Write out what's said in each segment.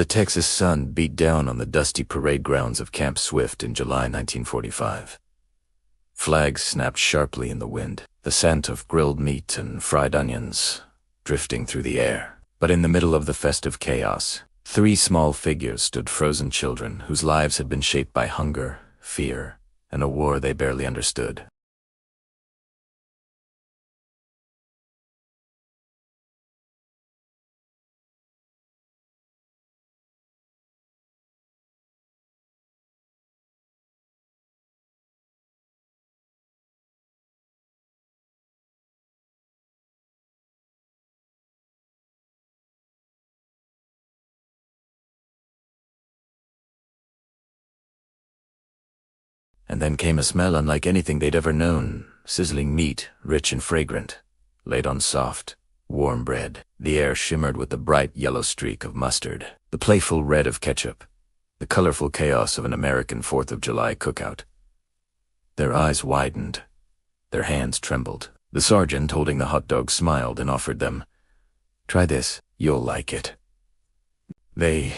The Texas sun beat down on the dusty parade grounds of Camp Swift in July 1945. Flags snapped sharply in the wind, the scent of grilled meat and fried onions drifting through the air. But in the middle of the festive chaos, 3 small figures stood, frozen children whose lives had been shaped by hunger, fear, and a war they barely understood. And then came a smell unlike anything they'd ever known, sizzling meat, rich and fragrant, laid on soft, warm bread. The air shimmered with the bright yellow streak of mustard, the playful red of ketchup, the colorful chaos of an American 4th of July cookout. Their eyes widened. Their hands trembled. The sergeant holding the hot dog smiled and offered them, "Try this, you'll like it." They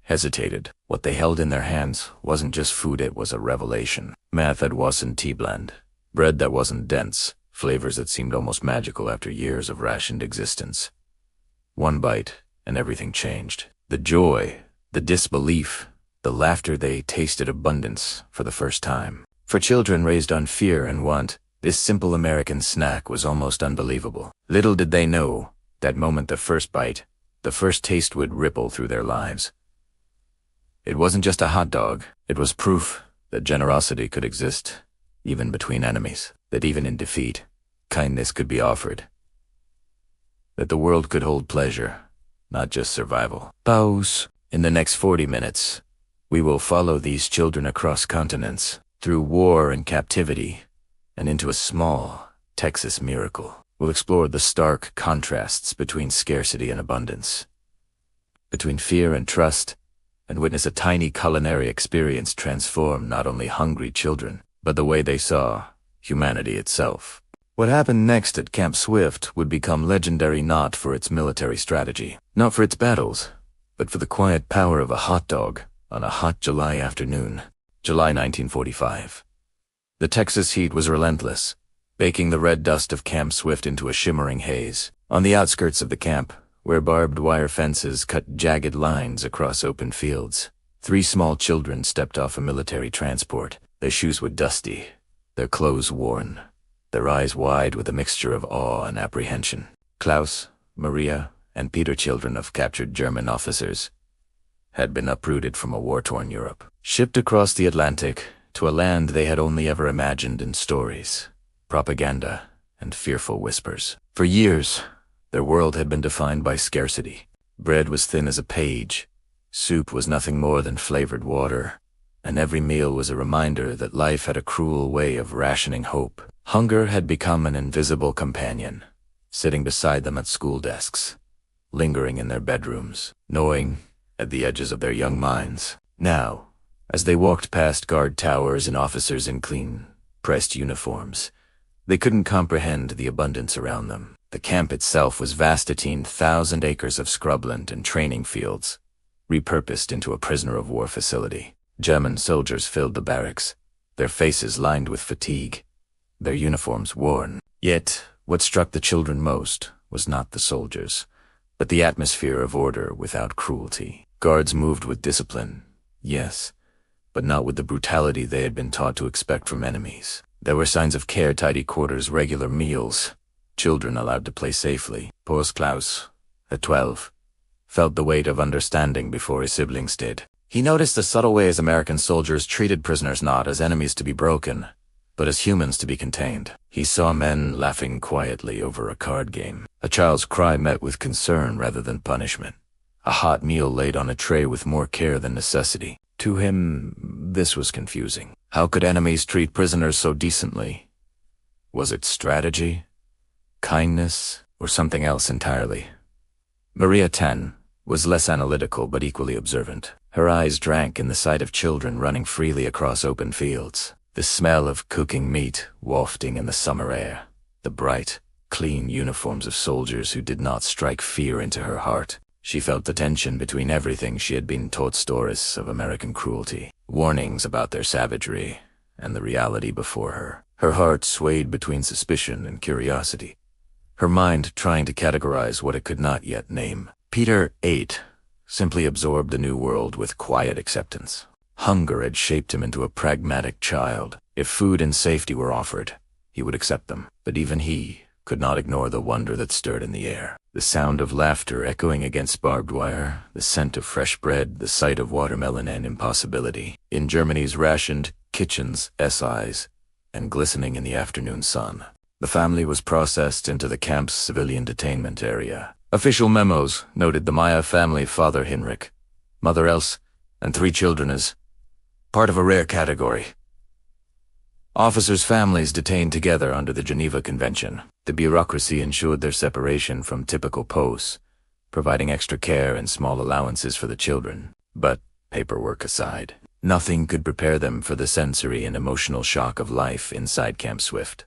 hesitated. What they held in their hands wasn't just food, it was a revelation. Math that wasn't tea-bland, bread that wasn't dense, flavors that seemed almost magical after years of rationed existence. One bite, and everything changed. The joy, the disbelief, the laughter. They tasted abundance for the first time. For children raised on fear and want, this simple American snack was almost unbelievable. Little did they know, that moment, the first bite, the first taste would ripple through their lives. It wasn't just a hot dog. It was proof that generosity could exist, even between enemies, that even in defeat, kindness could be offered, that the world could hold pleasure, not just survival. POWs. In the next 40 minutes, we will follow these children across continents, through war and captivity, and into a small Texas miracle. We'll explore the stark contrasts between scarcity and abundance, between fear and trust, and witness a tiny culinary experience transform not only hungry children, but the way they saw humanity itself. What happened next at Camp Swift would become legendary not for its military strategy, not for its battles, but for the quiet power of a hot dog on a hot July afternoon. July 1945. The Texas heat was relentless, baking the red dust of Camp Swift into a shimmering haze. On the outskirts of the camp, where barbed wire fences cut jagged lines across open fields, 3 small children stepped off a military transport. Their shoes were dusty, their clothes worn, their eyes wide with a mixture of awe and apprehension. Klaus, Maria, and Peter, children of captured German officers, had been uprooted from a war-torn Europe, shipped across the Atlantic to a land they had only ever imagined in stories, propaganda, and fearful whispers. For years, their world had been defined by scarcity. Bread was thin as a page, soup was nothing more than flavored water, and every meal was a reminder that life had a cruel way of rationing hope. Hunger had become an invisible companion, sitting beside them at school desks, lingering in their bedrooms, gnawing at the edges of their young minds. Now, as they walked past guard towers and officers in clean, pressed uniforms, they couldn't comprehend the abundance around them. The camp itself was vast, 18,000 acres of scrubland and training fields, repurposed into a prisoner of war facility. German soldiers filled the barracks, their faces lined with fatigue, their uniforms worn. Yet, what struck the children most was not the soldiers, but the atmosphere of order without cruelty. Guards moved with discipline, yes, but not with the brutality they had been taught to expect from enemies. There were signs of care: tidy quarters, regular meals, children allowed to play safely. Poor Klaus, at 12, felt the weight of understanding before his siblings did. He noticed the subtle ways American soldiers treated prisoners not as enemies to be broken, but as humans to be contained. He saw men laughing quietly over a card game, a child's cry met with concern rather than punishment, a hot meal laid on a tray with more care than necessity. To him, this was confusing. How could enemies treat prisoners so decently? Was it strategy, kindness, or something else entirely? Maria, 10, was less analytical but equally observant. Her eyes drank in the sight of children running freely across open fields, the smell of cooking meat wafting in the summer air, the bright, clean uniforms of soldiers who did not strike fear into her heart. She felt the tension between everything she had been taught stories of American cruelty, warnings about their savagery, and the reality before her. Her heart swayed between suspicion and curiosity, her mind trying to categorize what it could not yet name. Peter ate, simply absorbed the new world with quiet acceptance. Hunger had shaped him into a pragmatic child. If food and safety were offered, he would accept them. But even he could not ignore the wonder that stirred in the air. The sound of laughter echoing against barbed wire, the scent of fresh bread, the sight of watermelon and impossibility. In Germany's rationed kitchens, SIs, and glistening in the afternoon sun. The family was processed into the camp's civilian detainment area. Official memos noted the Maya family, father Hinrich, mother Else, and 3 children as part of a rare category. Officers' families detained together under the Geneva Convention. The bureaucracy ensured their separation from typical posts, providing extra care and small allowances for the children. But, paperwork aside, nothing could prepare them for the sensory and emotional shock of life inside Camp Swift.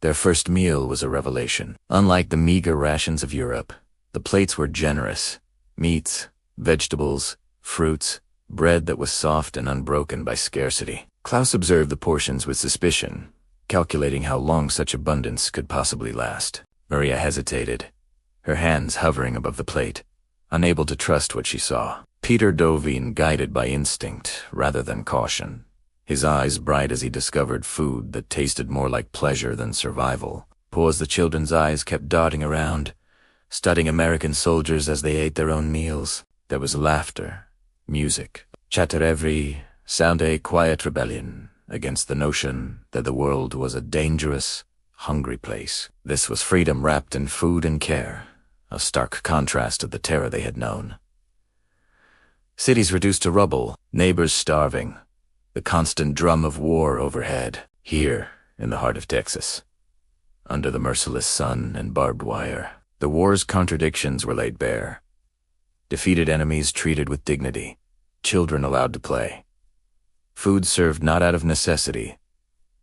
Their first meal was a revelation. Unlike the meager rations of Europe, the plates were generous. Meats, vegetables, fruits, bread that was soft and unbroken by scarcity. Klaus observed the portions with suspicion, calculating how long such abundance could possibly last. Maria hesitated, her hands hovering above the plate, unable to trust what she saw. Peter dove in, guided by instinct rather than caution, his eyes bright as he discovered food that tasted more like pleasure than survival. As the children's eyes kept darting around, studying American soldiers as they ate their own meals. There was laughter, music, chatter, sound a quiet rebellion against the notion that the world was a dangerous, hungry place. This was freedom wrapped in food and care, a stark contrast to the terror they had known. Cities reduced to rubble, neighbors starving, the constant drum of war overhead. Here, in the heart of Texas, under the merciless sun and barbed wire, the war's contradictions were laid bare. Defeated enemies treated with dignity, children allowed to play. Food served not out of necessity,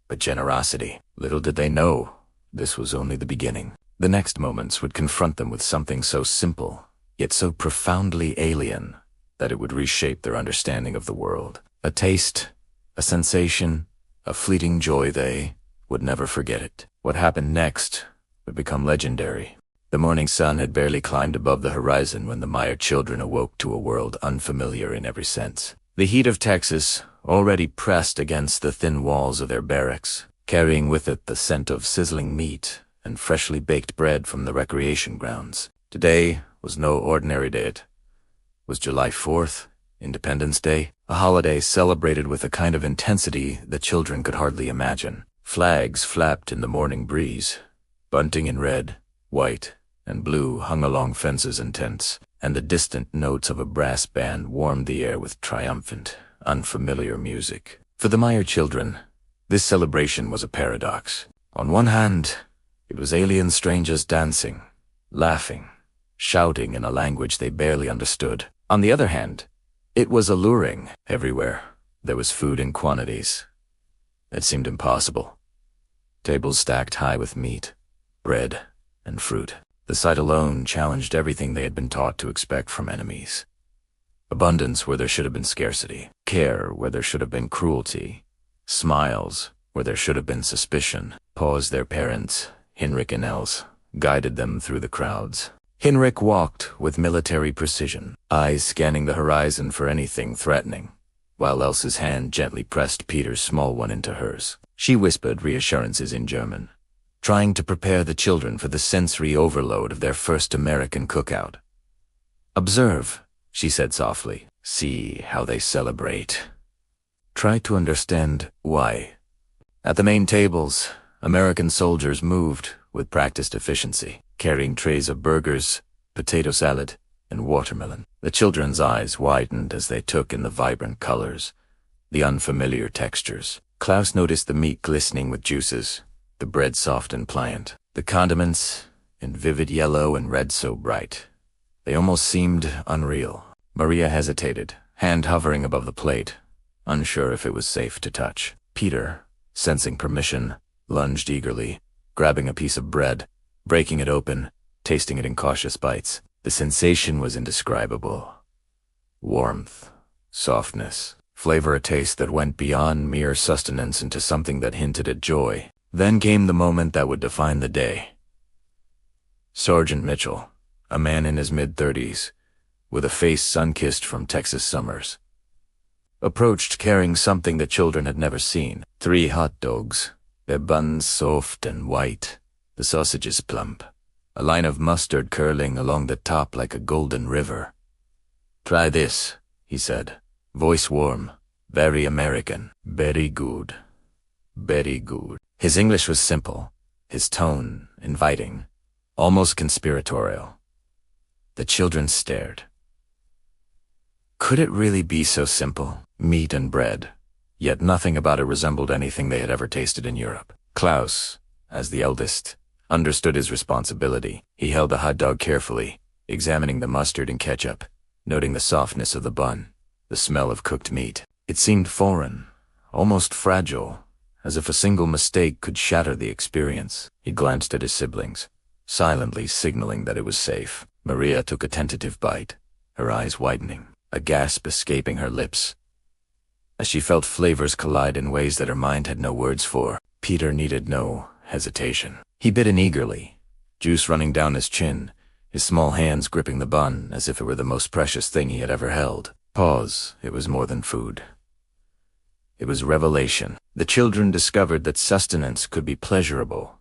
but generosity. Little did they know, this was only the beginning. The next moments would confront them with something so simple, yet so profoundly alien, that it would reshape their understanding of the world. A taste, a sensation, a fleeting joy. They would never forget it. What happened next would become legendary. The morning sun had barely climbed above the horizon when the Meyer children awoke to a world unfamiliar in every sense. The heat of Texas already pressed against the thin walls of their barracks, carrying with it the scent of sizzling meat and freshly baked bread from the recreation grounds. Today was no ordinary day. It was July 4th, Independence Day, a holiday celebrated with a kind of intensity the children could hardly imagine. Flags flapped in the morning breeze. Bunting in red, white, and blue hung along fences and tents, and the distant notes of a brass band warmed the air with triumphant, unfamiliar music. For the Meyer children, this celebration was a paradox. On one hand, it was alien strangers dancing, laughing, shouting in a language they barely understood. On the other hand, it was alluring. Everywhere there was food in quantities that seemed impossible. Tables stacked high with meat, bread, and fruit. The sight alone challenged everything they had been taught to expect from enemies. Abundance where there should have been scarcity, care where there should have been cruelty, smiles where there should have been suspicion. Their parents, Hinrich and Else, guided them through the crowds. Hinrich walked with military precision, eyes scanning the horizon for anything threatening, while Else's hand gently pressed Peter's small one into hers. She whispered reassurances in German, trying to prepare the children for the sensory overload of their first American cookout. "Observe," she said softly. "See how they celebrate. Try to understand why." At the main tables, American soldiers moved with practiced efficiency, carrying trays of burgers, potato salad, and watermelon. The children's eyes widened as they took in the vibrant colors, the unfamiliar textures. Klaus noticed the meat glistening with juices, the bread soft and pliant, the condiments in vivid yellow and red so bright they almost seemed unreal. Maria hesitated, hand hovering above the plate, unsure if it was safe to touch. Peter, sensing permission, lunged eagerly, grabbing a piece of bread, breaking it open, tasting it in cautious bites. The sensation was indescribable. Warmth, softness, flavor, a taste that went beyond mere sustenance into something that hinted at joy. Then came the moment that would define the day. Sergeant Mitchell, a man in his mid-30s, with a face sun-kissed from Texas summers, approached carrying something the children had never seen. 3 hot dogs, their buns soft and white, the sausages plump, a line of mustard curling along the top like a golden river. "Try this," he said, voice warm, very American. "Very good. Very good." His English was simple, his tone inviting, almost conspiratorial. The children stared. Could it really be so simple? Meat and bread. Yet nothing about it resembled anything they had ever tasted in Europe. Klaus, as the eldest, understood his responsibility. He held the hot dog carefully, examining the mustard and ketchup, noting the softness of the bun, the smell of cooked meat. It seemed foreign, almost fragile, as if a single mistake could shatter the experience. He glanced at his siblings, silently signaling that it was safe. Maria took a tentative bite, her eyes widening, a gasp escaping her lips, as she felt flavors collide in ways that her mind had no words for. Peter needed no hesitation. He bit in eagerly, juice running down his chin, his small hands gripping the bun as if it were the most precious thing he had ever held. Pause. It was more than food. It was revelation. The children discovered that sustenance could be pleasurable,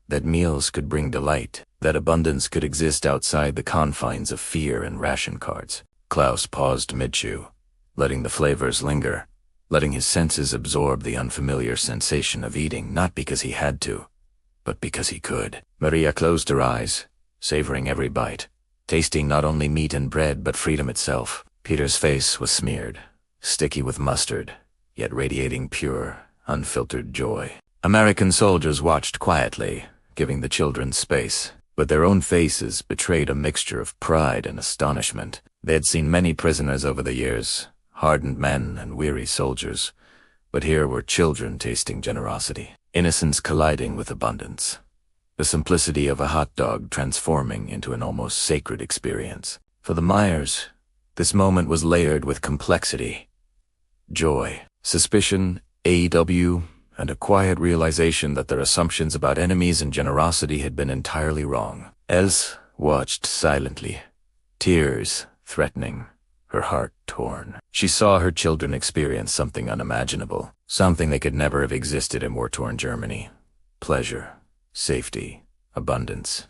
that meals could bring delight, that abundance could exist outside the confines of fear and ration cards. Klaus paused mid-chew, letting the flavors linger, letting his senses absorb the unfamiliar sensation of eating, not because he had to, but because he could. Maria closed her eyes, savoring every bite, tasting not only meat and bread but freedom itself. Peter's face was smeared, sticky with mustard, yet radiating pure, unfiltered joy. American soldiers watched quietly, giving the children space, but their own faces betrayed a mixture of pride and astonishment. They had seen many prisoners over the years, hardened men and weary soldiers, but here were children tasting generosity, innocence colliding with abundance, the simplicity of a hot dog transforming into an almost sacred experience. For the Myers, this moment was layered with complexity, joy, suspicion, AW, and a quiet realization that their assumptions about enemies and generosity had been entirely wrong. Else watched silently, tears threatening, her heart torn. She saw her children experience something unimaginable, something that could never have existed in war-torn Germany. Pleasure, safety, abundance.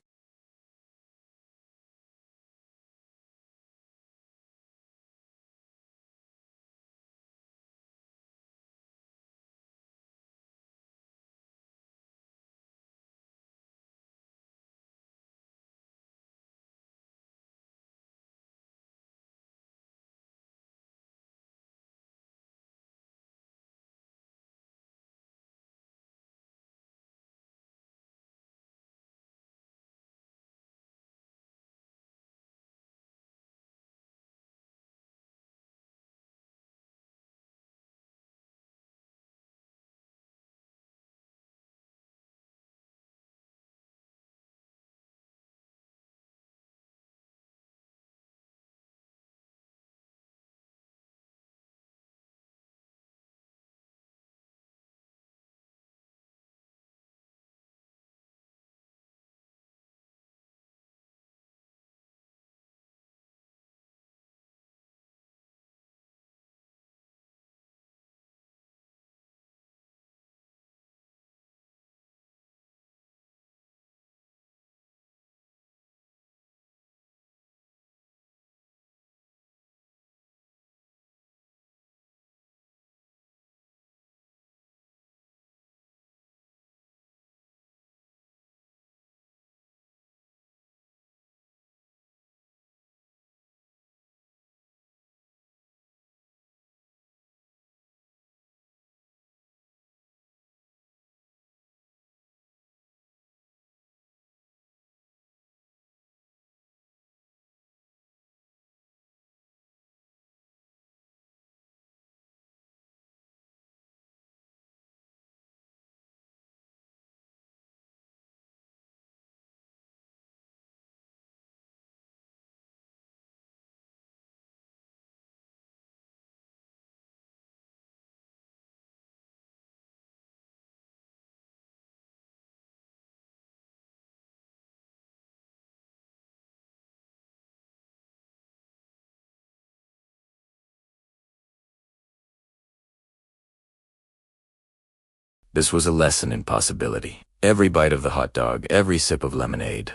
This was a lesson in possibility. Every bite of the hot dog, every sip of lemonade.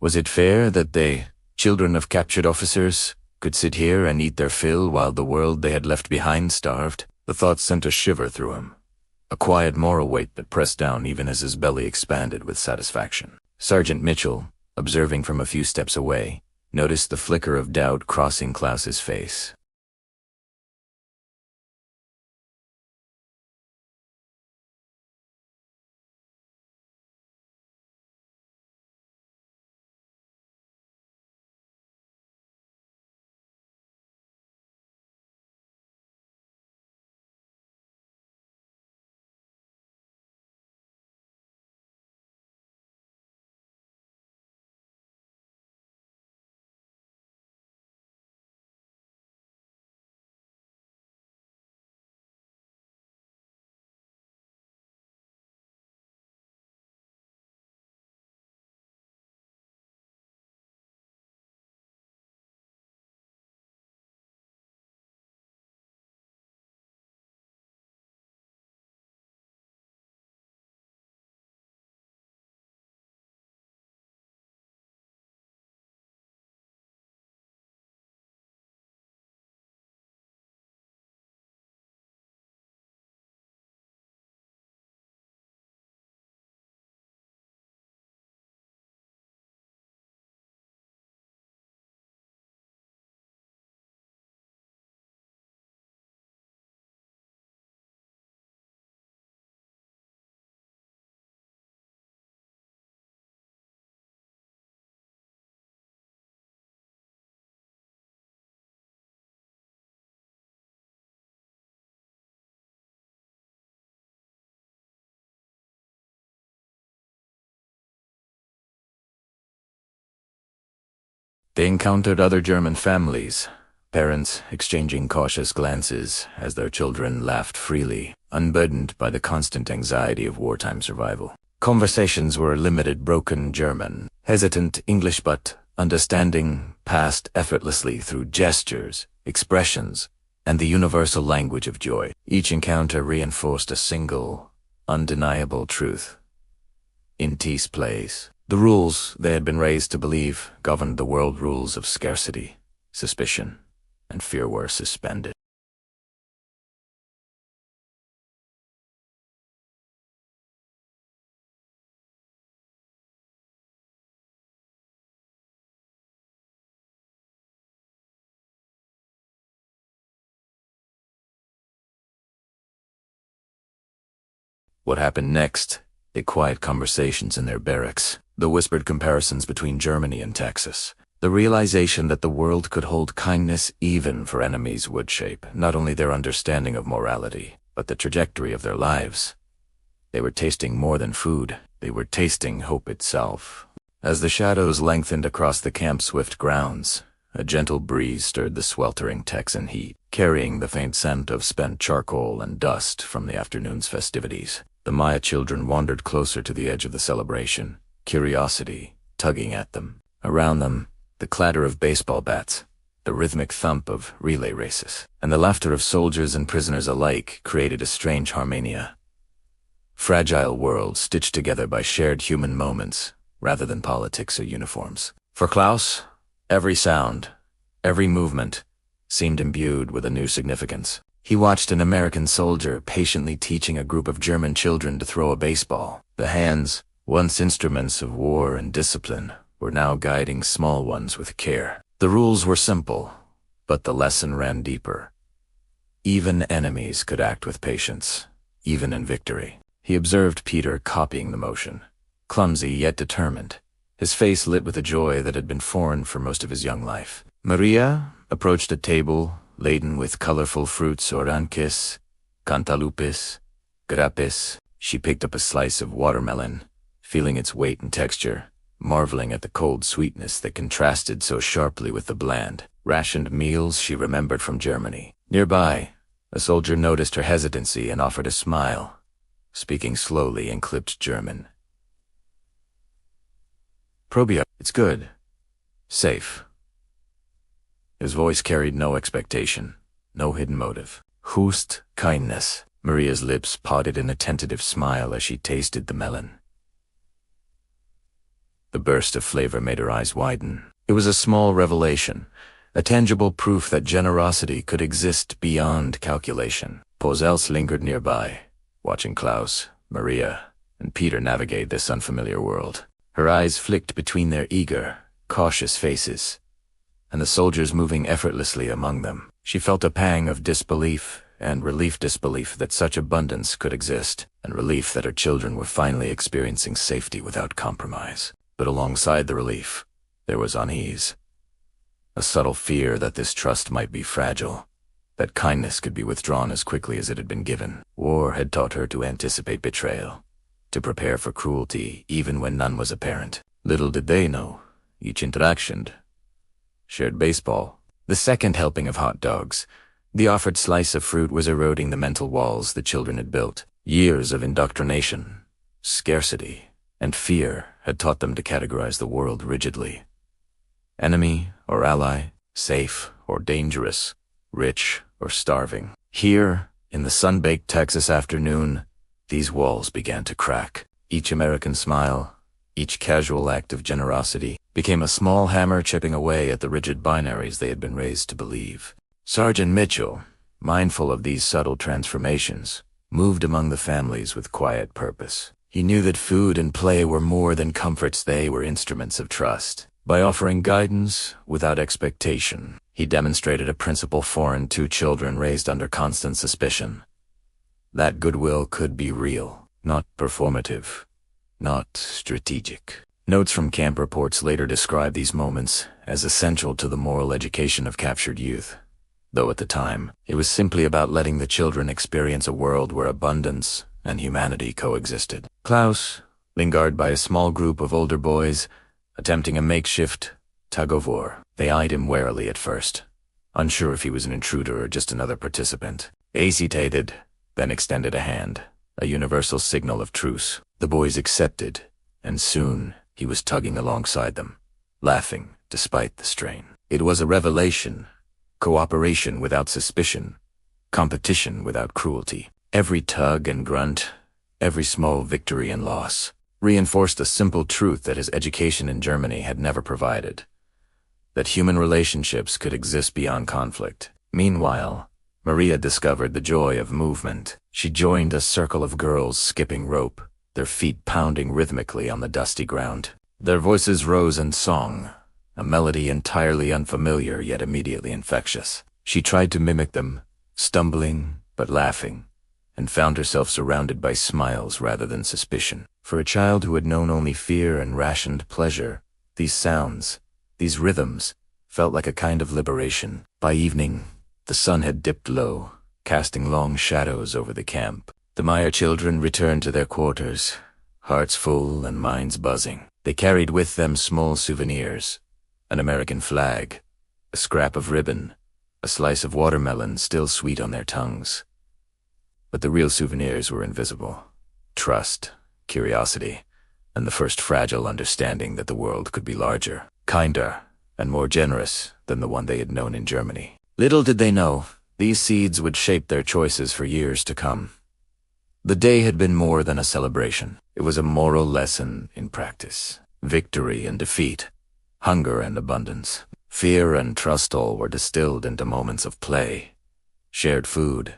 Was it fair that they, children of captured officers, could sit here and eat their fill while the world they had left behind starved? The thought sent a shiver through him, a quiet moral weight that pressed down even as his belly expanded with satisfaction. Sergeant Mitchell, observing from a few steps away, noticed the flicker of doubt crossing Klaus's face. They encountered other German families, parents exchanging cautious glances as their children laughed freely, unburdened by the constant anxiety of wartime survival. Conversations were limited broken German, hesitant English but understanding passed effortlessly through gestures, expressions, and the universal language of joy. Each encounter reinforced a single, undeniable truth. In peace place. The rules they had been raised to believe governed the world rules of scarcity, suspicion, and fear were suspended. What happened next? The quiet conversations in their barracks, the whispered comparisons between Germany and Texas, the realization that the world could hold kindness even for enemies would shape not only their understanding of morality, but the trajectory of their lives. They were tasting more than food, they were tasting hope itself. As the shadows lengthened across the camp's swift grounds, a gentle breeze stirred the sweltering Texan heat, carrying the faint scent of spent charcoal and dust from the afternoon's festivities. The Maya children wandered closer to the edge of the celebration, curiosity tugging at them. Around them, the clatter of baseball bats, the rhythmic thump of relay races, and the laughter of soldiers and prisoners alike created a strange harmonia. Fragile worlds stitched together by shared human moments, rather than politics or uniforms. For Klaus, every sound, every movement, seemed imbued with a new significance. He watched an American soldier patiently teaching a group of German children to throw a baseball. The hands, once instruments of war and discipline, were now guiding small ones with care. The rules were simple, but the lesson ran deeper. Even enemies could act with patience, even in victory. He observed Peter copying the motion, clumsy yet determined, his face lit with a joy that had been foreign for most of his young life. Maria approached a table laden with colorful fruits: oranques, cantaloupes, grapes, She picked up a slice of watermelon, feeling its weight and texture, marveling at the cold sweetness that contrasted so sharply with the bland, rationed meals she remembered from Germany. Nearby, a soldier noticed her hesitancy and offered a smile, speaking slowly in clipped German. "Probia, it's good. Safe." His voice carried no expectation, no hidden motive. "Hust, kindness." Maria's lips parted in a tentative smile as she tasted the melon. The burst of flavor made her eyes widen. It was a small revelation, a tangible proof that generosity could exist beyond calculation. Posels lingered nearby, watching Klaus, Maria, and Peter navigate this unfamiliar world. Her eyes flicked between their eager, cautious faces, and the soldiers moving effortlessly among them. She felt a pang of disbelief and disbelief that such abundance could exist, and relief that her children were finally experiencing safety without compromise. But alongside the relief, there was unease. A subtle fear that this trust might be fragile, that kindness could be withdrawn as quickly as it had been given. War had taught her to anticipate betrayal, to prepare for cruelty even when none was apparent. Little did they know, each interaction, shared baseball, the second helping of hot dogs, the offered slice of fruit was eroding the mental walls the children had built. Years of indoctrination, scarcity, and fear had taught them to categorize the world rigidly. Enemy or ally, safe or dangerous, rich or starving. Here, in the sun-baked Texas afternoon, these walls began to crack. Each American smile, each casual act of generosity, became a small hammer chipping away at the rigid binaries they had been raised to believe. Sergeant Mitchell, mindful of these subtle transformations, moved among the families with quiet purpose. He knew that food and play were more than comforts, they were instruments of trust. By offering guidance without expectation, he demonstrated a principle foreign to children raised under constant suspicion. That goodwill could be real, not performative, not strategic. Notes from camp reports later described these moments as essential to the moral education of captured youth, though at the time, it was simply about letting the children experience a world where abundance and humanity coexisted. Klaus, lingered by a small group of older boys, attempting a makeshift tug-of-war. They eyed him warily at first, unsure if he was an intruder or just another participant. Hesitated, then extended a hand, a universal signal of truce. The boys accepted, and soon he was tugging alongside them, laughing despite the strain. It was a revelation, cooperation without suspicion, competition without cruelty. Every tug and grunt, every small victory and loss, reinforced a simple truth that his education in Germany had never provided, that human relationships could exist beyond conflict. Meanwhile, Maria discovered the joy of movement. She joined a circle of girls skipping rope, their feet pounding rhythmically on the dusty ground. Their voices rose in song, a melody entirely unfamiliar yet immediately infectious. She tried to mimic them, stumbling but laughing, and found herself surrounded by smiles rather than suspicion. For a child who had known only fear and rationed pleasure, these sounds, these rhythms, felt like a kind of liberation. By evening, the sun had dipped low, casting long shadows over the camp. The Meyer children returned to their quarters, hearts full and minds buzzing. They carried with them small souvenirs, an American flag, a scrap of ribbon, a slice of watermelon still sweet on their tongues. But the real souvenirs were invisible. Trust, curiosity, and the first fragile understanding that the world could be larger, kinder, and more generous than the one they had known in Germany. Little did they know, these seeds would shape their choices for years to come. The day had been more than a celebration. It was a moral lesson in practice. Victory and defeat, hunger and abundance, fear and trust, all were distilled into moments of play, shared food,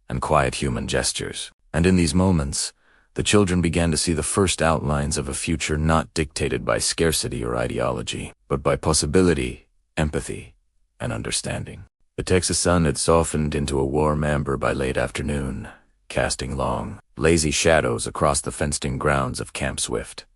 and quiet human gestures. And in these moments, the children began to see the first outlines of a future not dictated by scarcity or ideology, but by possibility, empathy, and understanding. The Texas sun had softened into a warm amber by late afternoon, casting long, lazy shadows across the fenced-in grounds of Camp Swift.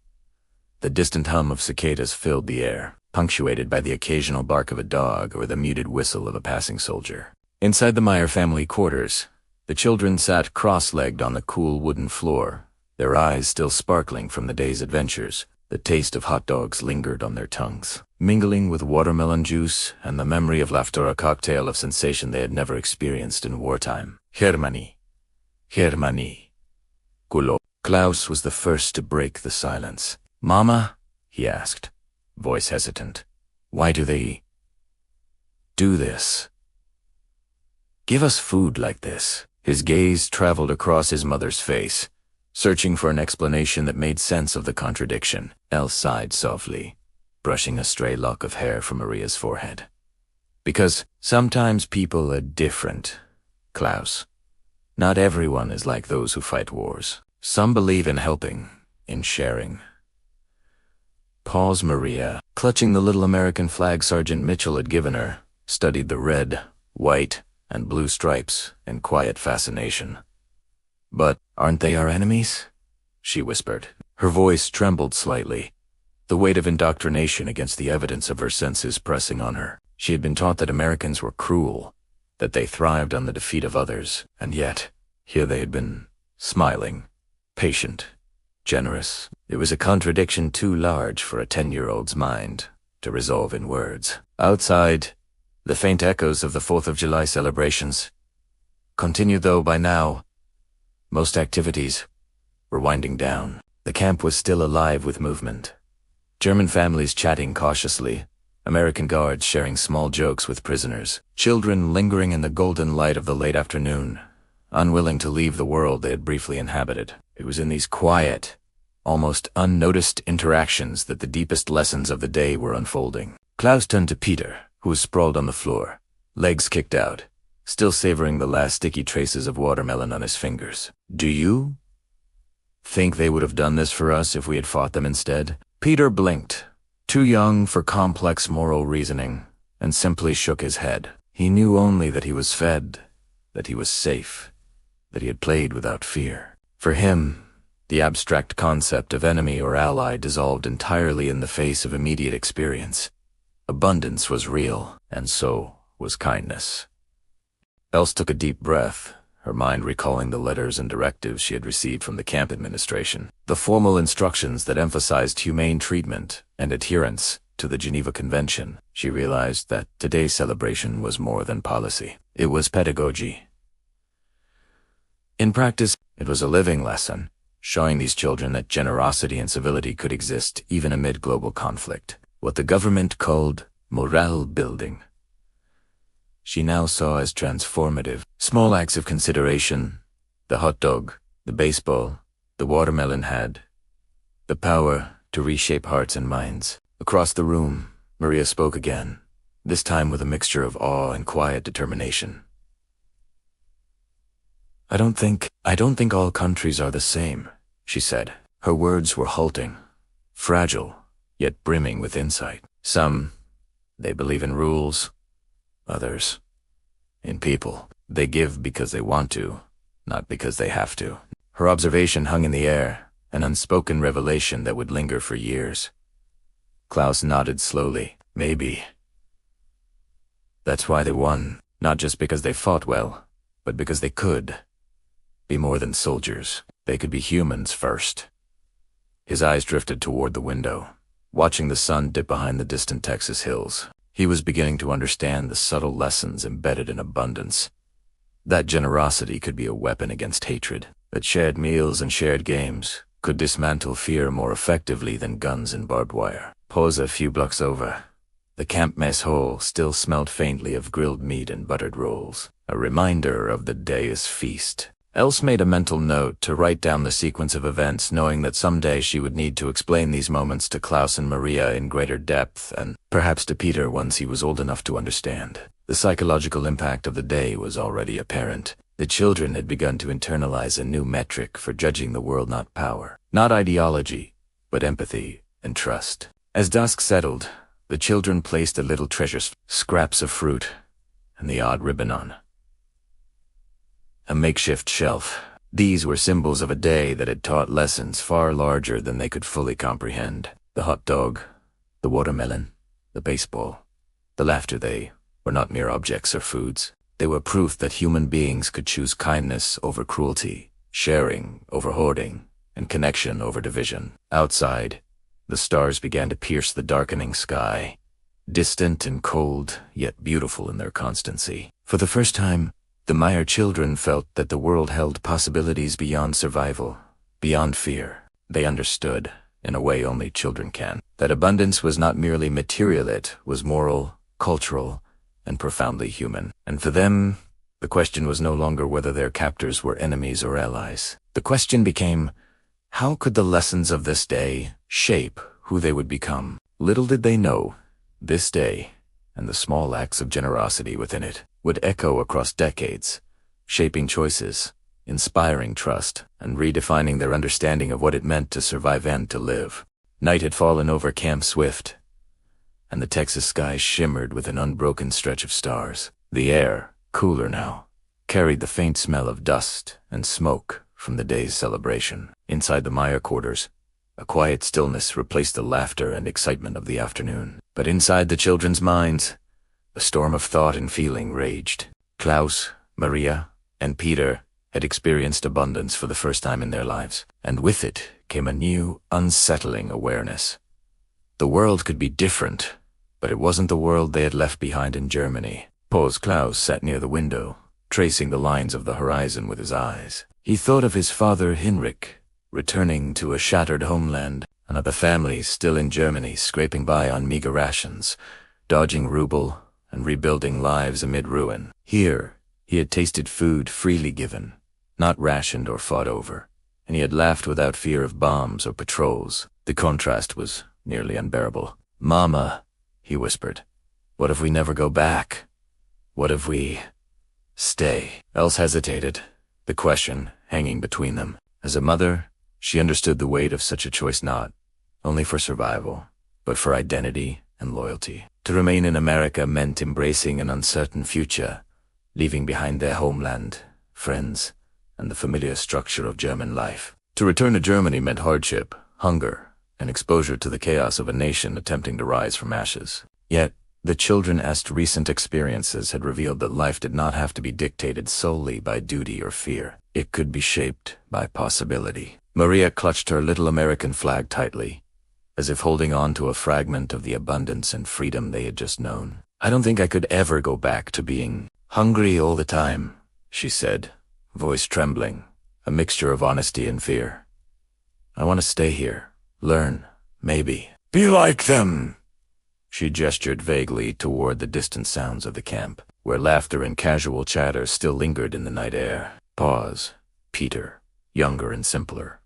The distant hum of cicadas filled the air, punctuated by the occasional bark of a dog or the muted whistle of a passing soldier. Inside the Meyer family quarters, the children sat cross-legged on the cool wooden floor, their eyes still sparkling from the day's adventures. The taste of hot dogs lingered on their tongues, mingling with watermelon juice and the memory of laughter, a cocktail of sensation they had never experienced in wartime. Germany. Germany. Kulo. Klaus was the first to break the silence. "Mama?" he asked, voice hesitant. "Why do they do this? Give us food like this?" His gaze traveled across his mother's face, searching for an explanation that made sense of the contradiction. Elle sighed softly, brushing a stray lock of hair from Maria's forehead. "Because sometimes people are different, Klaus. Not everyone is like those who fight wars. Some believe in helping, in sharing." Pause. Maria, clutching the little American flag Sergeant Mitchell had given her, studied the red, white, and blue stripes in quiet fascination. "But aren't they our enemies?" she whispered. Her voice trembled slightly, the weight of indoctrination against the evidence of her senses pressing on her. She had been taught that Americans were cruel, that they thrived on the defeat of others, and yet, here they had been, smiling, patient, generous. It was a contradiction too large for a 10-year-old's mind to resolve in words. Outside, the faint echoes of the 4th of July celebrations continued, though by now, most activities were winding down. The camp was still alive with movement. German families chatting cautiously, American guards sharing small jokes with prisoners, children lingering in the golden light of the late afternoon, unwilling to leave the world they had briefly inhabited. It was in these quiet, almost unnoticed interactions that the deepest lessons of the day were unfolding. Klaus turned to Peter, who was sprawled on the floor, legs kicked out, still savoring the last sticky traces of watermelon on his fingers. "Do you think they would have done this for us if we had fought them instead?" Peter blinked, too young for complex moral reasoning, and simply shook his head. He knew only that he was fed, that he was safe, that he had played without fear. For him, the abstract concept of enemy or ally dissolved entirely in the face of immediate experience. Abundance was real, and so was kindness. Else took a deep breath, her mind recalling the letters and directives she had received from the camp administration, the formal instructions that emphasized humane treatment and adherence to the Geneva Convention. She realized that today's celebration was more than policy. It was pedagogy. In practice, it was a living lesson, showing these children that generosity and civility could exist even amid global conflict. What the government called morale building, she now saw as transformative. Small acts of consideration, the hot dog, the baseball, the watermelon, had the power to reshape hearts and minds. Across the room, Maria spoke again, this time with a mixture of awe and quiet determination. I don't think all countries are the same," she said. Her words were halting, fragile, yet brimming with insight. "Some, they believe in rules. Others, in people. They give because they want to, not because they have to." Her observation hung in the air, an unspoken revelation that would linger for years. Klaus nodded slowly. "Maybe. That's why they won, not just because they fought well, but because they could be more than soldiers. They could be humans first." His eyes drifted toward the window, watching the sun dip behind the distant Texas hills. He was beginning to understand the subtle lessons embedded in abundance. That generosity could be a weapon against hatred, that shared meals and shared games could dismantle fear more effectively than guns and barbed wire. Pause. A few blocks over, the camp mess hall still smelled faintly of grilled meat and buttered rolls, a reminder of the day's feast. Else made a mental note to write down the sequence of events, knowing that someday she would need to explain these moments to Klaus and Maria in greater depth, and perhaps to Peter once he was old enough to understand. The psychological impact of the day was already apparent. The children had begun to internalize a new metric for judging the world: not power, not ideology, but empathy and trust. As dusk settled, the children placed the little treasures, scraps of fruit, and the odd ribbon on a makeshift shelf. These were symbols of a day that had taught lessons far larger than they could fully comprehend. The hot dog, the watermelon, the baseball, the laughter, they were not mere objects or foods. They were proof that human beings could choose kindness over cruelty, sharing over hoarding, and connection over division. Outside, the stars began to pierce the darkening sky, distant and cold, yet beautiful in their constancy. For the first time, the Meyer children felt that the world held possibilities beyond survival, beyond fear. They understood, in a way only children can, that abundance was not merely material, it was moral, cultural, and profoundly human. And for them, the question was no longer whether their captors were enemies or allies. The question became, how could the lessons of this day shape who they would become? Little did they know, this day, and the small acts of generosity within it, would echo across decades, shaping choices, inspiring trust, and redefining their understanding of what it meant to survive and to live. Night had fallen over Camp Swift, and the Texas sky shimmered with an unbroken stretch of stars. The air, cooler now, carried the faint smell of dust and smoke from the day's celebration. Inside the Meyer quarters, a quiet stillness replaced the laughter and excitement of the afternoon. But inside the children's minds, a storm of thought and feeling raged. Klaus, Maria, and Peter had experienced abundance for the first time in their lives, and with it came a new, unsettling awareness. The world could be different, but it wasn't the world they had left behind in Germany. Klaus sat near the window, tracing the lines of the horizon with his eyes. He thought of his father Hinrich, returning to a shattered homeland, and of the families still in Germany scraping by on meager rations, dodging ruble, and rebuilding lives amid ruin. Here, he had tasted food freely given, not rationed or fought over, and he had laughed without fear of bombs or patrols. The contrast was nearly unbearable. "Mama," he whispered, "what if we never go back? What if we stay?" Else hesitated, the question hanging between them. As a mother, she understood the weight of such a choice, not only for survival, but for identity and loyalty. To remain in America meant embracing an uncertain future, leaving behind their homeland, friends, and the familiar structure of German life. To return to Germany meant hardship, hunger, and exposure to the chaos of a nation attempting to rise from ashes. Yet, the children's recent experiences had revealed that life did not have to be dictated solely by duty or fear. It could be shaped by possibility. Maria clutched her little American flag tightly, as if holding on to a fragment of the abundance and freedom they had just known. "I don't think I could ever go back to being hungry all the time," she said, voice trembling, a mixture of honesty and fear. "I want to stay here, learn, maybe. Be like them." She gestured vaguely toward the distant sounds of the camp, where laughter and casual chatter still lingered in the night air. Pause. Peter, younger and simpler,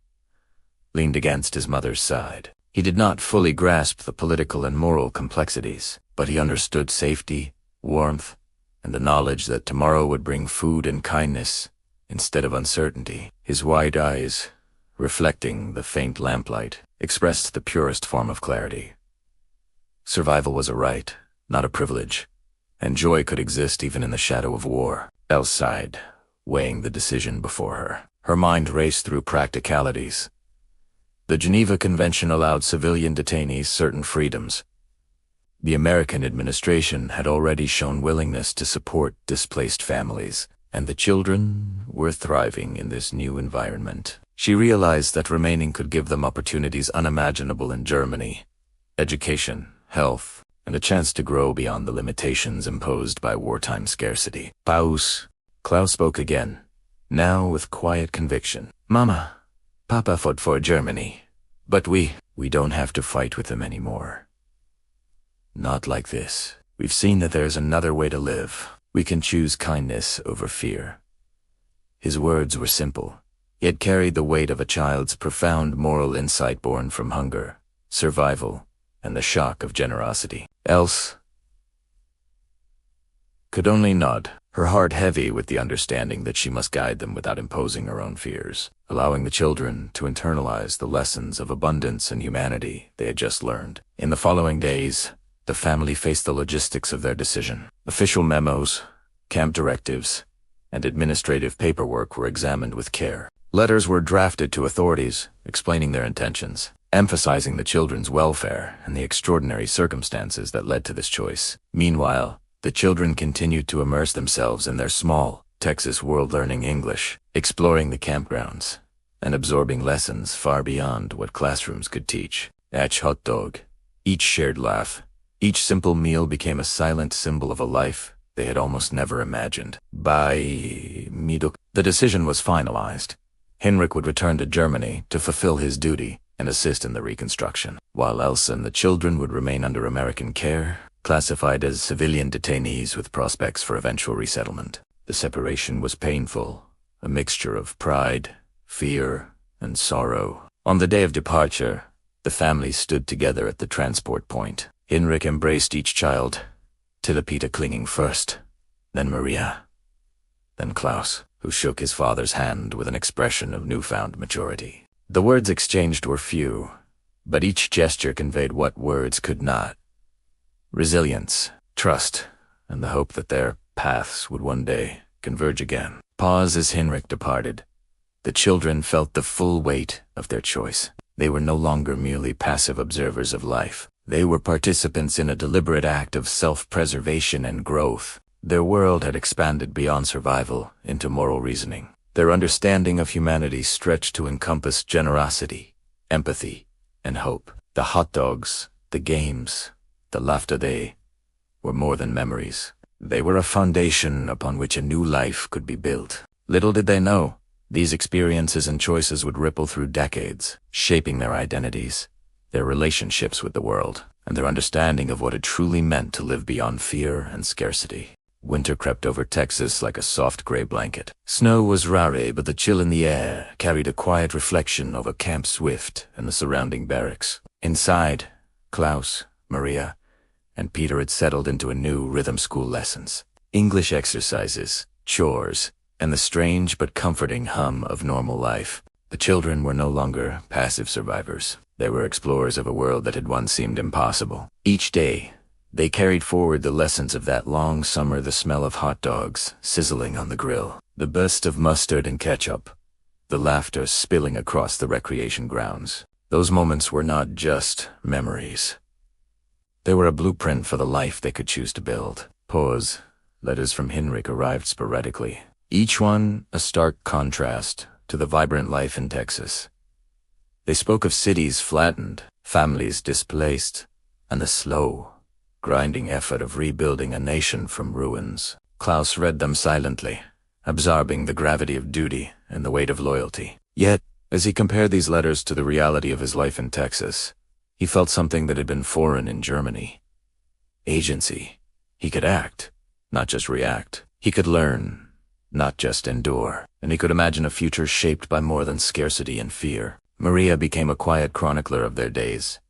leaned against his mother's side. He did not fully grasp the political and moral complexities, but he understood safety, warmth, and the knowledge that tomorrow would bring food and kindness instead of uncertainty. His wide eyes, reflecting the faint lamplight, expressed the purest form of clarity. Survival was a right, not a privilege, and joy could exist even in the shadow of war. Elle sighed, weighing the decision before her. Her mind raced through practicalities. The Geneva Convention allowed civilian detainees certain freedoms. The American administration had already shown willingness to support displaced families, and the children were thriving in this new environment. She realized that remaining could give them opportunities unimaginable in Germany: education, health, and a chance to grow beyond the limitations imposed by wartime scarcity. Klaus spoke again, now with quiet conviction. "Mama, Papa fought for Germany, but we don't have to fight with them anymore. Not like this. We've seen that there's another way to live. We can choose kindness over fear." His words were simple, yet carried the weight of a child's profound moral insight born from hunger, survival, and the shock of generosity. Else could only nod, her heart heavy with the understanding that she must guide them without imposing her own fears, allowing the children to internalize the lessons of abundance and humanity they had just learned. In the following days, the family faced the logistics of their decision. Official memos, camp directives, and administrative paperwork were examined with care. Letters were drafted to authorities, explaining their intentions, emphasizing the children's welfare and the extraordinary circumstances that led to this choice. Meanwhile, the children continued to immerse themselves in their small Texas world, learning English, exploring the campgrounds, and absorbing lessons far beyond what classrooms could teach. Each hot dog, each shared laugh, each simple meal became a silent symbol of a life they had almost never imagined. By Midok, the decision was finalized. Henrik would return to Germany to fulfill his duty and assist in the reconstruction, while Elsa and the children would remain under American care, classified as civilian detainees with prospects for eventual resettlement. The separation was painful, a mixture of pride, fear, and sorrow. On the day of departure, the family stood together at the transport point. Henrik embraced each child, Tilapita clinging first, then Maria, then Klaus, who shook his father's hand with an expression of newfound maturity. The words exchanged were few, but each gesture conveyed what words could not: resilience, trust, and the hope that their paths would one day converge again. Pause as Henrik departed. The children felt the full weight of their choice. They were no longer merely passive observers of life. They were participants in a deliberate act of self-preservation and growth. Their world had expanded beyond survival into moral reasoning. Their understanding of humanity stretched to encompass generosity, empathy, and hope. The hot dogs, the games, the laughter, they were more than memories. They were a foundation upon which a new life could be built. Little did they know, these experiences and choices would ripple through decades, shaping their identities, their relationships with the world, and their understanding of what it truly meant to live beyond fear and scarcity. Winter crept over Texas like a soft gray blanket. Snow was rare, but the chill in the air carried a quiet reflection over Camp Swift and the surrounding barracks. Inside, Klaus, Maria, and Peter had settled into a new rhythm school lessons, English exercises, chores, and the strange but comforting hum of normal life. The children were no longer passive survivors. They were explorers of a world that had once seemed impossible. Each day, they carried forward the lessons of that long summer, the smell of hot dogs sizzling on the grill, the burst of mustard and ketchup, the laughter spilling across the recreation grounds. Those moments were not just memories. They were a blueprint for the life they could choose to build. Pause. Letters from Henrik arrived sporadically, each one a stark contrast to the vibrant life in Texas. They spoke of cities flattened, families displaced, and the slow, grinding effort of rebuilding a nation from ruins. Klaus read them silently, absorbing the gravity of duty and the weight of loyalty. Yet, as he compared these letters to the reality of his life in Texas, he felt something that had been foreign in Germany. Agency. He could act, not just react. He could learn, not just endure. And he could imagine a future shaped by more than scarcity and fear. Maria became a quiet chronicler of their days.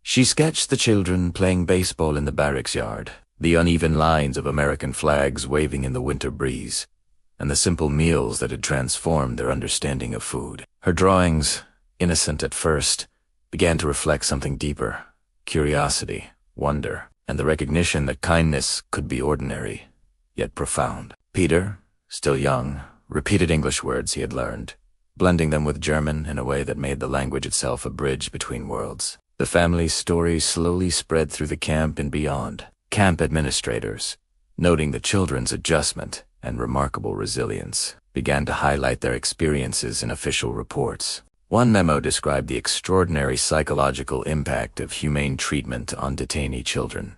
She sketched the children playing baseball in the barracks yard, the uneven lines of American flags waving in the winter breeze, and the simple meals that had transformed their understanding of food. Her drawings, innocent at first, began to reflect something deeper: curiosity, wonder, and the recognition that kindness could be ordinary, yet profound. Peter, still young, repeated English words he had learned, blending them with German in a way that made the language itself a bridge between worlds. The family's story slowly spread through the camp and beyond. Camp administrators, noting the children's adjustment and remarkable resilience, began to highlight their experiences in official reports. One memo described the extraordinary psychological impact of humane treatment on detainee children,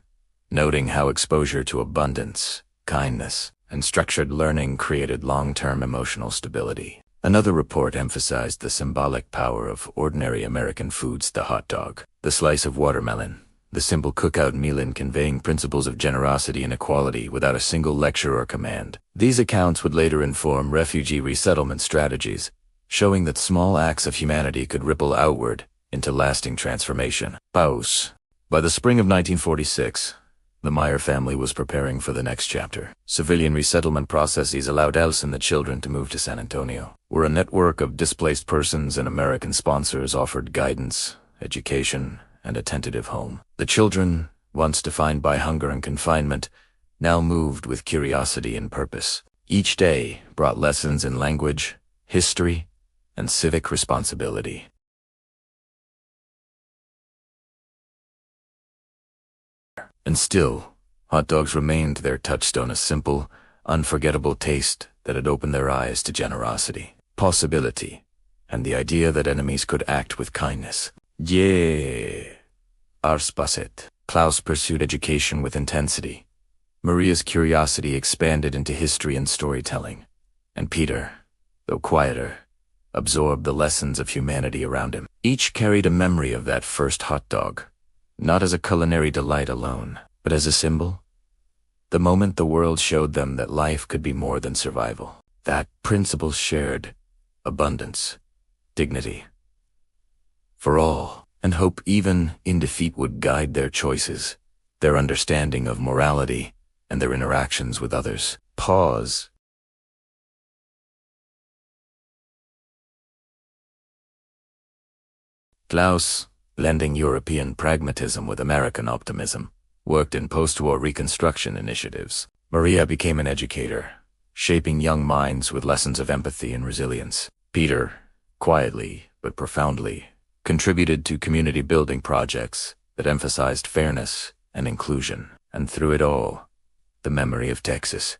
noting how exposure to abundance, kindness, and structured learning created long-term emotional stability. Another report emphasized the symbolic power of ordinary American foods: the hot dog, the slice of watermelon, the simple cookout meal, in conveying principles of generosity and equality without a single lecture or command. These accounts would later inform refugee resettlement strategies, showing that small acts of humanity could ripple outward into lasting transformation. Pause. By the spring of 1946, the Meyer family was preparing for the next chapter. Civilian resettlement processes allowed Elsa and the children to move to San Antonio, where a network of displaced persons and American sponsors offered guidance, education, and a tentative home. The children, once defined by hunger and confinement, now moved with curiosity and purpose. Each day brought lessons in language, history, and civic responsibility. And still, hot dogs remained their touchstone, a simple, unforgettable taste that had opened their eyes to generosity, possibility, and the idea that enemies could act with kindness. Yeah, Arspaset. Klaus pursued education with intensity. Maria's curiosity expanded into history and storytelling, and Peter, though quieter, absorbed the lessons of humanity around him. Each carried a memory of that first hot dog, not as a culinary delight alone, but as a symbol. The moment the world showed them that life could be more than survival. That principle shared abundance, dignity for all, and hope even in defeat would guide their choices, their understanding of morality, and their interactions with others. Pause. Klaus, blending European pragmatism with American optimism, worked in post-war reconstruction initiatives. Maria became an educator, shaping young minds with lessons of empathy and resilience. Peter, quietly but profoundly, contributed to community-building projects that emphasized fairness and inclusion. And through it all, the memory of Texas,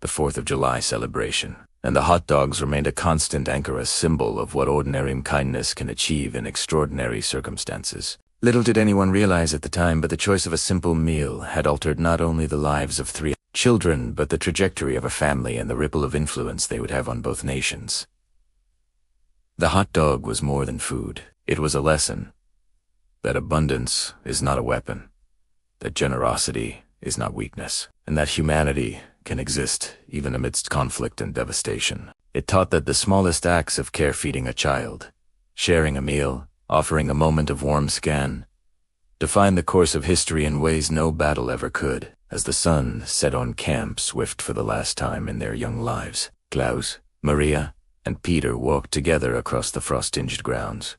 the 4th of July celebration, and the hot dogs remained a constant anchor, a symbol of what ordinary kindness can achieve in extraordinary circumstances. Little did anyone realize at the time, but the choice of a simple meal had altered not only the lives of 3 children, but the trajectory of a family and the ripple of influence they would have on both nations. The hot dog was more than food. It was a lesson that abundance is not a weapon, that generosity is not weakness, and that humanity can exist even amidst conflict and devastation. It taught that the smallest acts of care, feeding a child, sharing a meal, offering a moment of warm scan, define the course of history in ways no battle ever could. As the sun set on Camp Swift for the last time in their young lives, Klaus, Maria, and Peter walked together across the frost-tinged grounds.